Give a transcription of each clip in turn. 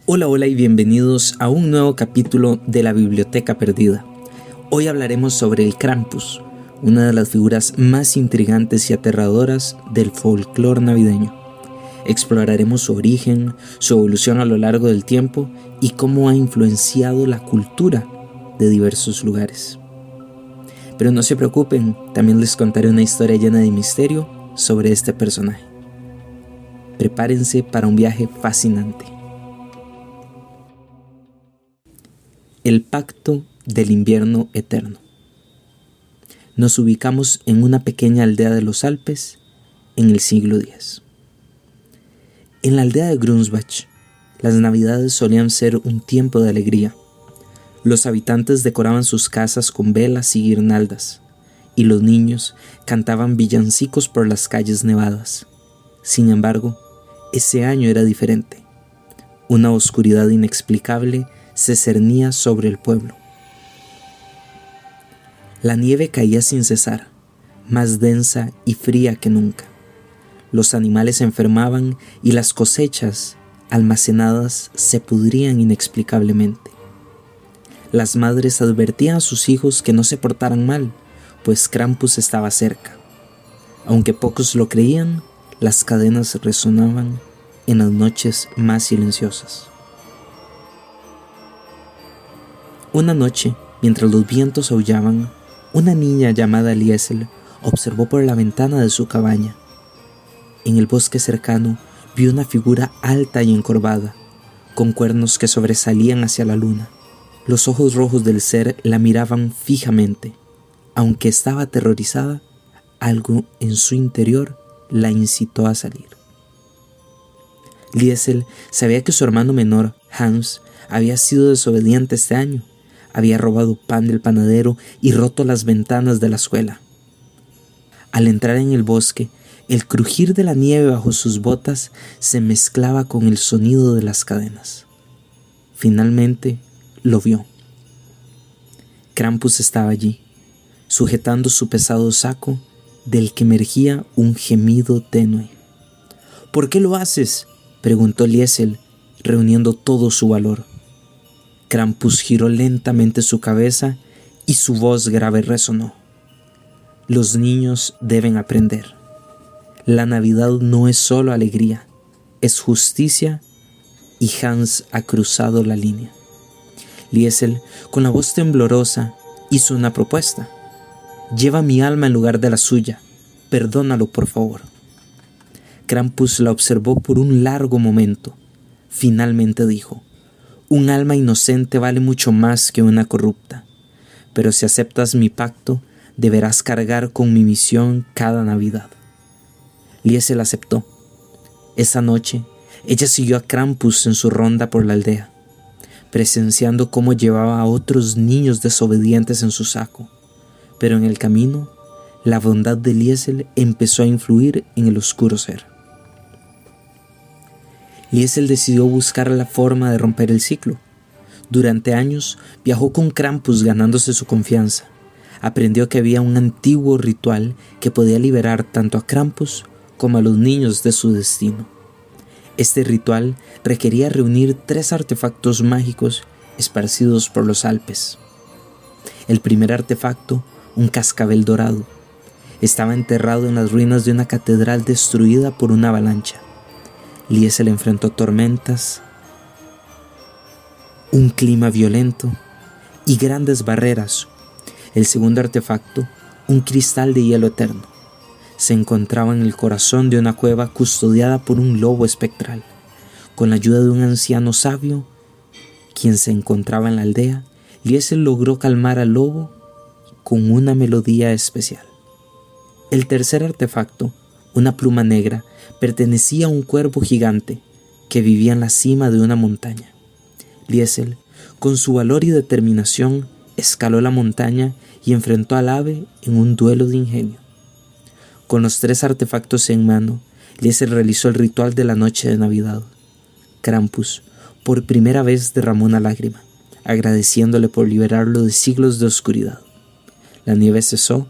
Hola, hola y bienvenidos a un nuevo capítulo de la Biblioteca Perdida. Hoy hablaremos sobre el Krampus, una de las figuras más intrigantes y aterradoras del folclore navideño. Exploraremos su origen, su evolución a lo largo del tiempo y cómo ha influenciado la cultura de diversos lugares. Pero no se preocupen, también les contaré una historia llena de misterio sobre este personaje. Prepárense para un viaje fascinante. El pacto del invierno eterno. Nos ubicamos en una pequeña aldea de los Alpes en el siglo X. En la aldea de Grunsbach, las navidades solían ser un tiempo de alegría. Los habitantes decoraban sus casas con velas y guirnaldas, y los niños cantaban villancicos por las calles nevadas. Sin embargo, ese año era diferente. Una oscuridad inexplicable se cernía sobre el pueblo. La nieve caía sin cesar, más densa y fría que nunca. Los animales se enfermaban y las cosechas almacenadas se pudrían inexplicablemente. Las madres advertían a sus hijos que no se portaran mal, pues Krampus estaba cerca. Aunque pocos lo creían, las cadenas resonaban en las noches más silenciosas. Una noche, mientras los vientos aullaban, una niña llamada Liesel observó por la ventana de su cabaña. En el bosque cercano vio una figura alta y encorvada, con cuernos que sobresalían hacia la luna. Los ojos rojos del ser la miraban fijamente. Aunque estaba aterrorizada, algo en su interior la incitó a salir. Liesel sabía que su hermano menor, Hans, había sido desobediente este año. Había robado pan del panadero y roto las ventanas de la escuela. Al entrar en el bosque, el crujir de la nieve bajo sus botas se mezclaba con el sonido de las cadenas. Finalmente lo vio. Krampus estaba allí, sujetando su pesado saco, del que emergía un gemido tenue. «¿Por qué lo haces?», preguntó Liesel, reuniendo todo su valor. Krampus giró lentamente su cabeza y su voz grave resonó. «Los niños deben aprender. La Navidad no es solo alegría, es justicia», y Hans ha cruzado la línea. Liesel, con la voz temblorosa, hizo una propuesta. «Lleva mi alma en lugar de la suya. Perdónalo, por favor». Krampus la observó por un largo momento. Finalmente dijo: «Un alma inocente vale mucho más que una corrupta, pero si aceptas mi pacto, deberás cargar con mi misión cada Navidad». Liesel aceptó. Esa noche, ella siguió a Krampus en su ronda por la aldea, presenciando cómo llevaba a otros niños desobedientes en su saco. Pero en el camino, la bondad de Liesel empezó a influir en el oscuro ser. Liesel decidió buscar la forma de romper el ciclo. Durante años viajó con Krampus ganándose su confianza. Aprendió que había un antiguo ritual que podía liberar tanto a Krampus como a los niños de su destino. Este ritual requería reunir 3 artefactos mágicos esparcidos por los Alpes. El primer artefacto, un cascabel dorado, estaba enterrado en las ruinas de una catedral destruida por una avalancha. Liesel enfrentó tormentas, un clima violento y grandes barreras. El segundo artefacto, un cristal de hielo eterno, se encontraba en el corazón de una cueva custodiada por un lobo espectral. Con la ayuda de un anciano sabio, quien se encontraba en la aldea, Liesel logró calmar al lobo con una melodía especial. El tercer artefacto, una pluma negra, pertenecía a un cuervo gigante que vivía en la cima de una montaña. Liesel, con su valor y determinación, escaló la montaña y enfrentó al ave en un duelo de ingenio. Con los 3 artefactos en mano, Liesel realizó el ritual de la noche de Navidad. Krampus, por primera vez, derramó una lágrima, agradeciéndole por liberarlo de siglos de oscuridad. La nieve cesó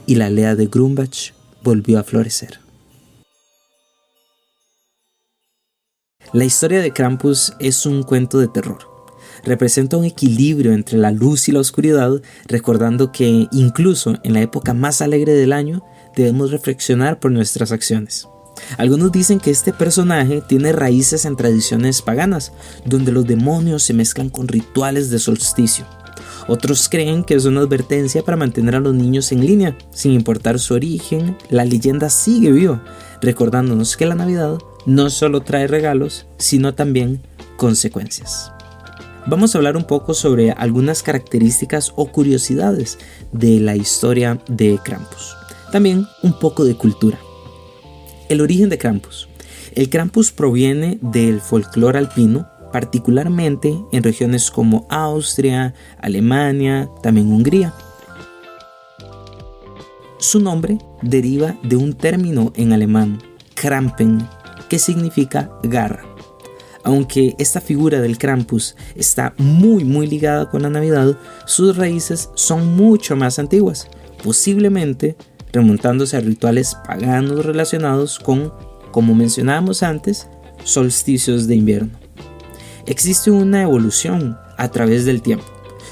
y la aldea de Grumbach volvió a florecer. La historia de Krampus es un cuento de terror. Representa un equilibrio entre la luz y la oscuridad, recordando que incluso en la época más alegre del año debemos reflexionar por nuestras acciones. Algunos dicen que este personaje tiene raíces en tradiciones paganas, donde los demonios se mezclan con rituales de solsticio. Otros creen que es una advertencia para mantener a los niños en línea. Sin importar su origen, la leyenda sigue viva, recordándonos que la Navidad no solo trae regalos, sino también consecuencias. Vamos a hablar un poco sobre algunas características o curiosidades de la historia de Krampus. También un poco de cultura. El origen de Krampus. El Krampus proviene del folclore alpino, particularmente en regiones como Austria, Alemania, también Hungría. Su nombre deriva de un término en alemán, Krampen, que significa garra. Aunque esta figura del Krampus está muy ligada con la Navidad, sus raíces son mucho más antiguas, posiblemente remontándose a rituales paganos relacionados con, como mencionábamos antes, solsticios de invierno. Existe una evolución a través del tiempo.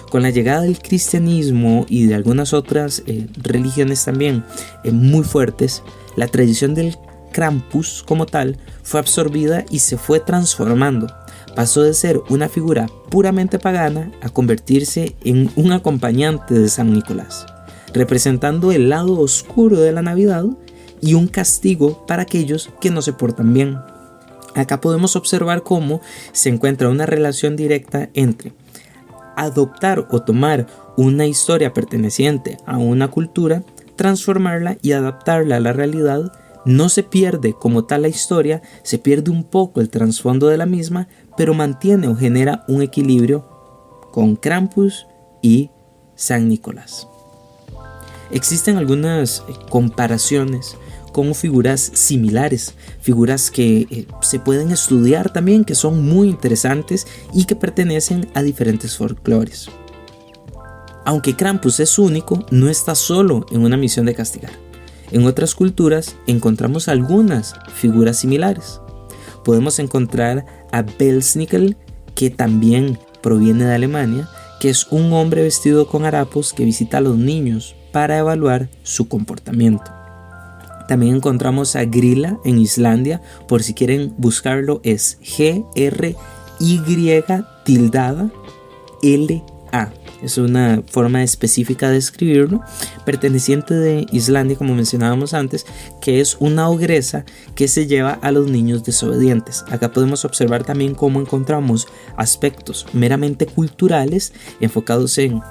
Con la llegada del cristianismo y de algunas otras religiones también muy fuertes, la tradición del Krampus como tal fue absorbida y se fue transformando. Pasó de ser una figura puramente pagana a convertirse en un acompañante de San Nicolás, representando el lado oscuro de la Navidad y un castigo para aquellos que no se portan bien. Acá podemos observar cómo se encuentra una relación directa entre adoptar o tomar una historia perteneciente a una cultura, transformarla y adaptarla a la realidad. No se pierde como tal la historia, se pierde un poco el trasfondo de la misma, pero mantiene o genera un equilibrio con Krampus y San Nicolás. Existen algunas comparaciones con figuras similares, figuras que se pueden estudiar también, que son muy interesantes y que pertenecen a diferentes folclores. Aunque Krampus es único, no está solo en una misión de castigar. En otras culturas encontramos algunas figuras similares. Podemos encontrar a Belsnickel, que también proviene de Alemania, que es un hombre vestido con harapos que visita a los niños para evaluar su comportamiento. También encontramos a Grilla en Islandia, por si quieren buscarlo es Gryla. Es una forma específica de escribirlo, perteneciente de Islandia, como mencionábamos antes, que es una ogresa que se lleva a los niños desobedientes. Acá podemos observar también cómo encontramos aspectos meramente culturales enfocados en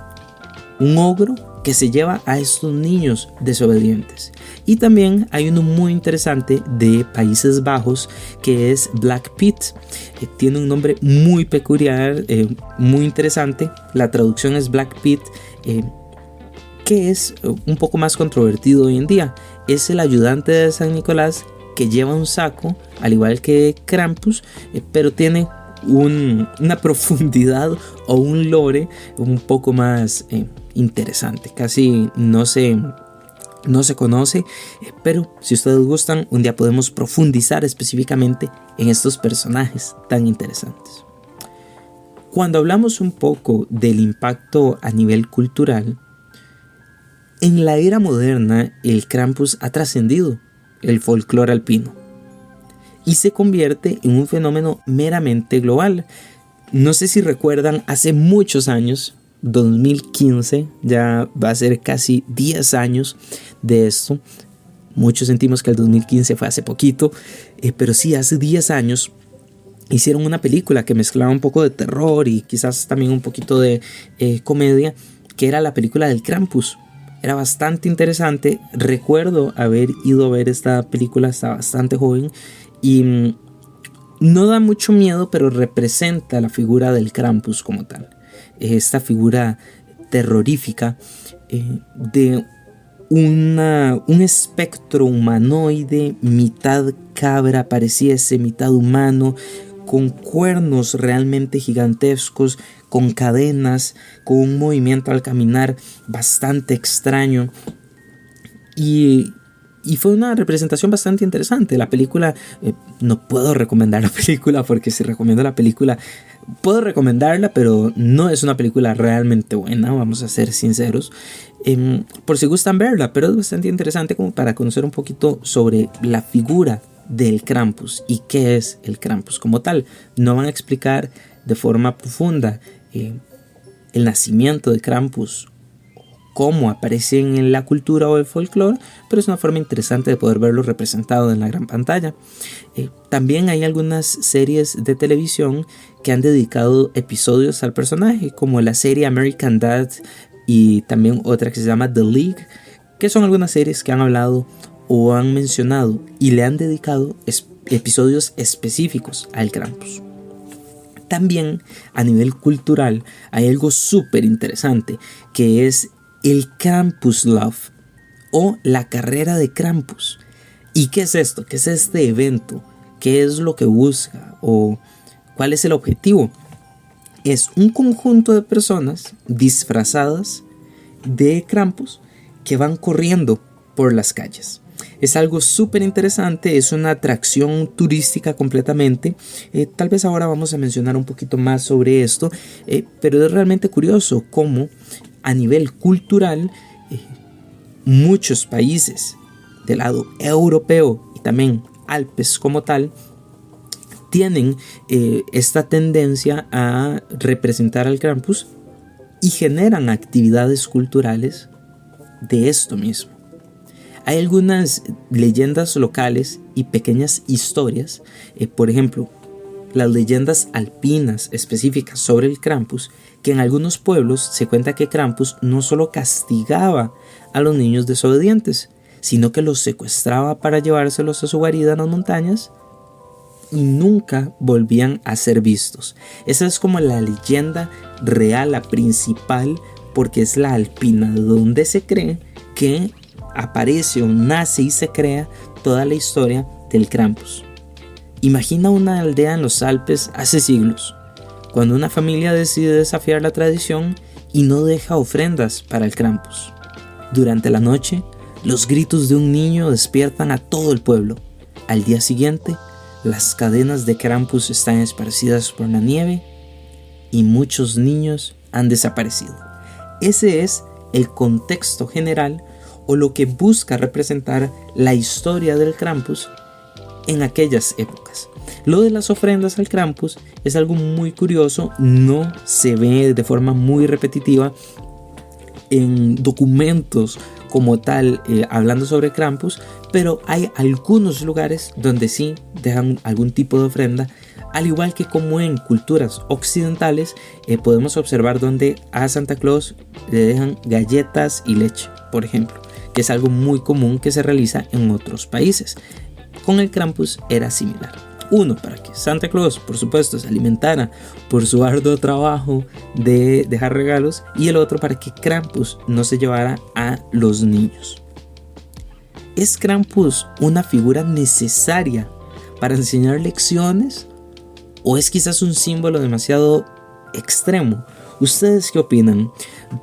un ogro que se lleva a estos niños desobedientes. Y también hay uno muy interesante de Países Bajos que es Black Pete. Tiene un nombre muy peculiar, muy interesante. La traducción es Black Pete, que es un poco más controvertido hoy en día. Es el ayudante de San Nicolás que lleva un saco, al igual que Krampus, pero tiene una profundidad o un lore un poco más interesante. Casi no se conoce, pero si ustedes gustan, un día podemos profundizar específicamente en estos personajes tan interesantes. Cuando hablamos un poco del impacto a nivel cultural, en la era moderna el Krampus ha trascendido el folclore alpino y se convierte en un fenómeno meramente global. No sé si recuerdan, hace muchos años, 2015, ya va a ser casi 10 años de esto. Muchos sentimos que el 2015 fue hace poquito, pero sí, hace 10 años hicieron una película que mezclaba un poco de terror y quizás también un poquito de comedia, que era la película del Krampus. Era bastante interesante. Recuerdo haber ido a ver esta película, estaba bastante joven y no da mucho miedo, pero representa la figura del Krampus como tal. Esta figura terrorífica de un espectro humanoide, mitad cabra pareciese, mitad humano, con cuernos realmente gigantescos, con cadenas, con un movimiento al caminar bastante extraño. Y Y fue una representación bastante interesante. La película, no puedo recomendar la película porque si recomiendo la película, puedo recomendarla, pero no es una película realmente buena, vamos a ser sinceros. Por si gustan verla, pero es bastante interesante como para conocer un poquito sobre la figura del Krampus y qué es el Krampus como tal. No van a explicar de forma profunda el nacimiento de Krampus, cómo aparecen en la cultura o el folclore, pero es una forma interesante de poder verlo representado en la gran pantalla. También hay algunas series de televisión que han dedicado episodios al personaje, como la serie American Dad y también otra que se llama The League, que son algunas series que han hablado o han mencionado y le han dedicado episodios específicos al Krampus. También a nivel cultural hay algo súper interesante que es el Krampus Love o la carrera de Krampus. ¿Y qué es esto? ¿Qué es este evento? ¿Qué es lo que busca? ¿O cuál es el objetivo? Es un conjunto de personas disfrazadas de Krampus que van corriendo por las calles. Es algo súper interesante, es una atracción turística completamente. Tal vez ahora vamos a mencionar un poquito más sobre esto, pero es realmente curioso cómo a nivel cultural muchos países del lado europeo y también Alpes como tal tienen esta tendencia a representar al Krampus y generan actividades culturales de esto mismo. Hay algunas leyendas locales y pequeñas historias, por ejemplo, las leyendas alpinas específicas sobre el Krampus, que en algunos pueblos se cuenta que Krampus no solo castigaba a los niños desobedientes, sino que los secuestraba para llevárselos a su guarida en las montañas y nunca volvían a ser vistos. Esa es como la leyenda real, la principal, porque es la alpina, donde se cree que aparece o nace y se crea toda la historia del Krampus. Imagina una aldea en los Alpes hace siglos, cuando una familia decide desafiar la tradición y no deja ofrendas para el Krampus. Durante la noche, los gritos de un niño despiertan a todo el pueblo. Al día siguiente, las cadenas de Krampus están esparcidas por la nieve y muchos niños han desaparecido. Ese es el contexto general o lo que busca representar la historia del Krampus en aquellas épocas. Lo de las ofrendas al Krampus es algo muy curioso, no se ve de forma muy repetitiva en documentos como tal hablando sobre Krampus, pero hay algunos lugares donde sí dejan algún tipo de ofrenda, al igual que como en culturas occidentales podemos observar donde a Santa Claus le dejan galletas y leche, por ejemplo, que es algo muy común que se realiza en otros países. Con el Krampus era similar. Uno, para que Santa Claus, por supuesto, se alimentara por su arduo trabajo de dejar regalos, y el otro para que Krampus no se llevara a los niños. ¿Es Krampus una figura necesaria para enseñar lecciones? ¿O es quizás un símbolo demasiado extremo? ¿Ustedes qué opinan?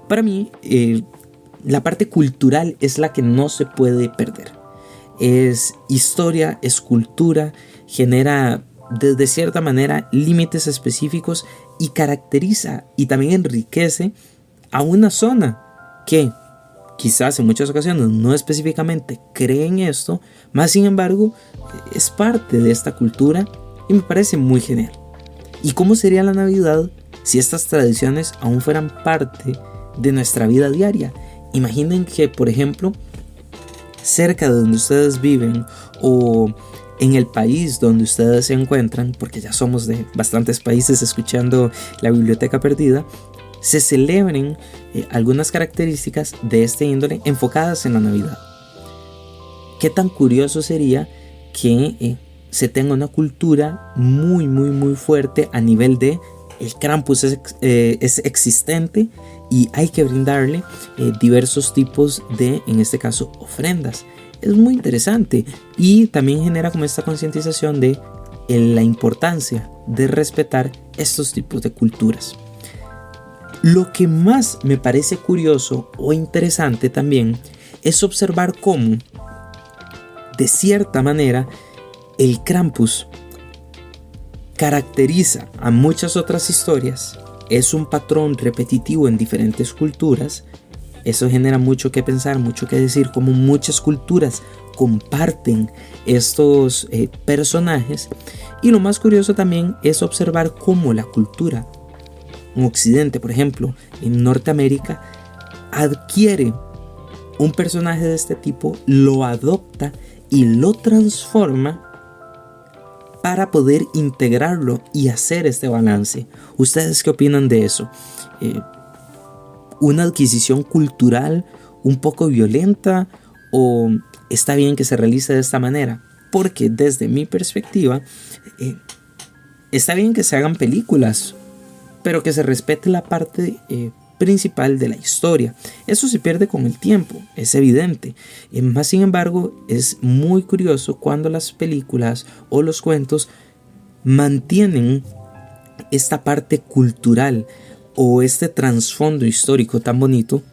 Para mí, la parte cultural es la que no se puede perder. Es historia, es cultura, genera de cierta manera límites específicos y caracteriza y también enriquece a una zona que quizás en muchas ocasiones no específicamente cree en esto, más sin embargo es parte de esta cultura y me parece muy genial. ¿Y cómo sería la Navidad si estas tradiciones aún fueran parte de nuestra vida diaria? Imaginen que, por ejemplo, cerca de donde ustedes viven o en el país donde ustedes se encuentran, porque ya somos de bastantes países escuchando la Biblioteca Perdida, se celebren algunas características de este índole enfocadas en la Navidad. ¿Qué tan curioso sería que se tenga una cultura muy fuerte a nivel de el Krampus es existente y hay que brindarle diversos tipos de, en este caso, ofrendas? Es muy interesante y también genera como esta concientización de la importancia de respetar estos tipos de culturas. Lo que más me parece curioso o interesante también es observar cómo de cierta manera, el Krampus caracteriza a muchas otras historias. Es un patrón repetitivo en diferentes culturas. Eso genera mucho que pensar, mucho que decir, como muchas culturas comparten estos personajes. Y lo más curioso también es observar cómo la cultura en Occidente, por ejemplo, en Norteamérica, adquiere un personaje de este tipo, lo adopta y lo transforma para poder integrarlo y hacer este balance. ¿Ustedes qué opinan de eso? ¿Una adquisición cultural un poco violenta o está bien que se realice de esta manera? Porque desde mi perspectiva, está bien que se hagan películas, pero que se respete la parte principal de la historia. Eso se pierde con el tiempo, es evidente. Más sin embargo, es muy curioso cuando las películas o los cuentos mantienen esta parte cultural o este trasfondo histórico tan bonito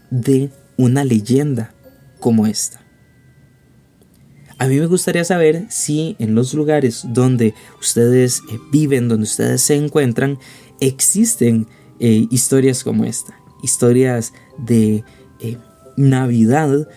de una leyenda como esta. A mí me gustaría saber si en los lugares donde ustedes viven, donde ustedes se encuentran, existen historias como esta, historias de Navidad,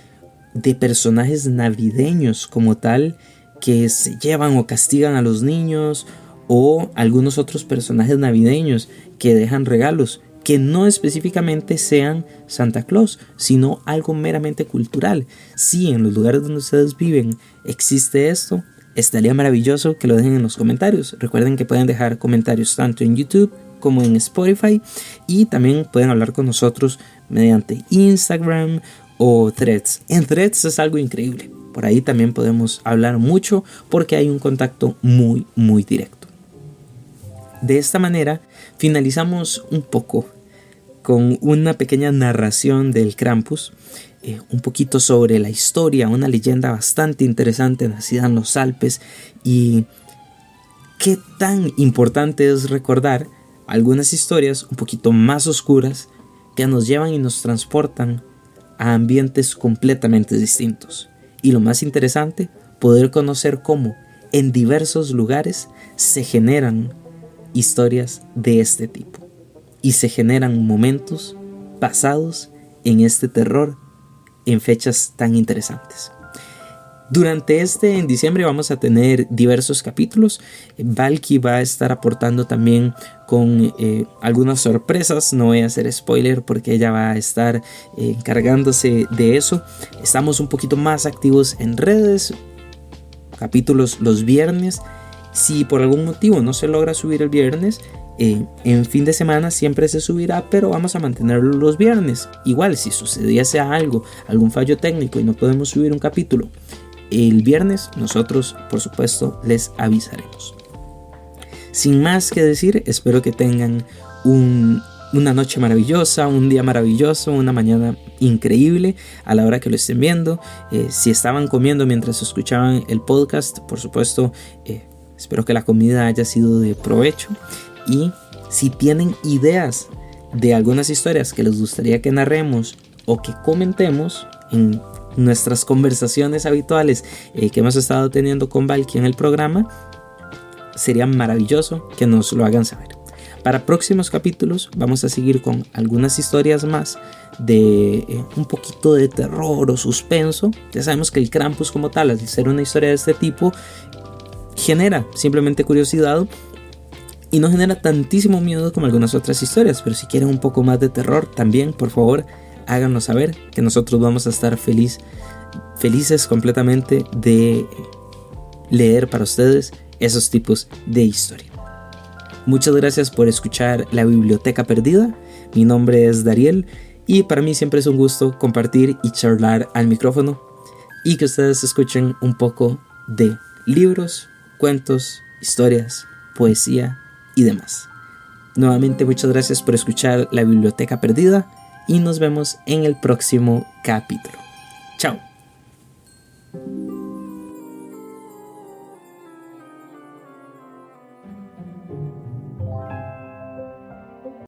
de personajes navideños como tal, que se llevan o castigan a los niños, o algunos otros personajes navideños que dejan regalos que no específicamente sean Santa Claus, sino algo meramente cultural. Si en los lugares donde ustedes viven existe esto, estaría maravilloso que lo dejen en los comentarios. Recuerden que pueden dejar comentarios tanto en YouTube como en Spotify, y también pueden hablar con nosotros mediante Instagram o Threads. En Threads es algo increíble, por ahí también podemos hablar mucho porque hay un contacto muy directo. De esta manera finalizamos un poco con una pequeña narración del Krampus, un poquito sobre la historia, una leyenda bastante interesante nacida en los Alpes, y qué tan importante es recordar algunas historias un poquito más oscuras que nos llevan y nos transportan a ambientes completamente distintos. Y lo más interesante, poder conocer cómo en diversos lugares se generan historias de este tipo y se generan momentos basados en este terror en fechas tan interesantes. Durante en diciembre vamos a tener diversos capítulos. Valky va a estar aportando también con algunas sorpresas. No voy a hacer spoiler porque ella va a estar encargándose de eso. Estamos un poquito más activos en redes. Capítulos los viernes. Si por algún motivo no se logra subir el viernes, en fin de semana siempre se subirá, pero vamos a mantenerlo los viernes. Igual, si sucediese algo, algún fallo técnico y no podemos subir un capítulo el viernes, nosotros por supuesto les avisaremos. Sin más que decir, espero que tengan una noche maravillosa, un día maravilloso, una mañana increíble a la hora que lo estén viendo. Si estaban comiendo mientras escuchaban el podcast, por supuesto, espero que la comida haya sido de provecho. Y si tienen ideas de algunas historias que les gustaría que narremos o que comentemos en nuestras conversaciones habituales que hemos estado teniendo con Valky en el programa, sería maravilloso que nos lo hagan saber. Para próximos capítulos vamos a seguir con algunas historias más de un poquito de terror o suspenso. Ya sabemos que el Krampus como tal, al ser una historia de este tipo, genera simplemente curiosidad y no genera tantísimo miedo como algunas otras historias. Pero si quieren un poco más de terror también, por favor, háganos saber, que nosotros vamos a estar felices completamente de leer para ustedes esos tipos de historia. Muchas gracias por escuchar La Biblioteca Perdida. Mi nombre es Dariel y para mí siempre es un gusto compartir y charlar al micrófono y que ustedes escuchen un poco de libros, cuentos, historias, poesía y demás. Nuevamente muchas gracias por escuchar La Biblioteca Perdida y nos vemos en el próximo capítulo. Chao.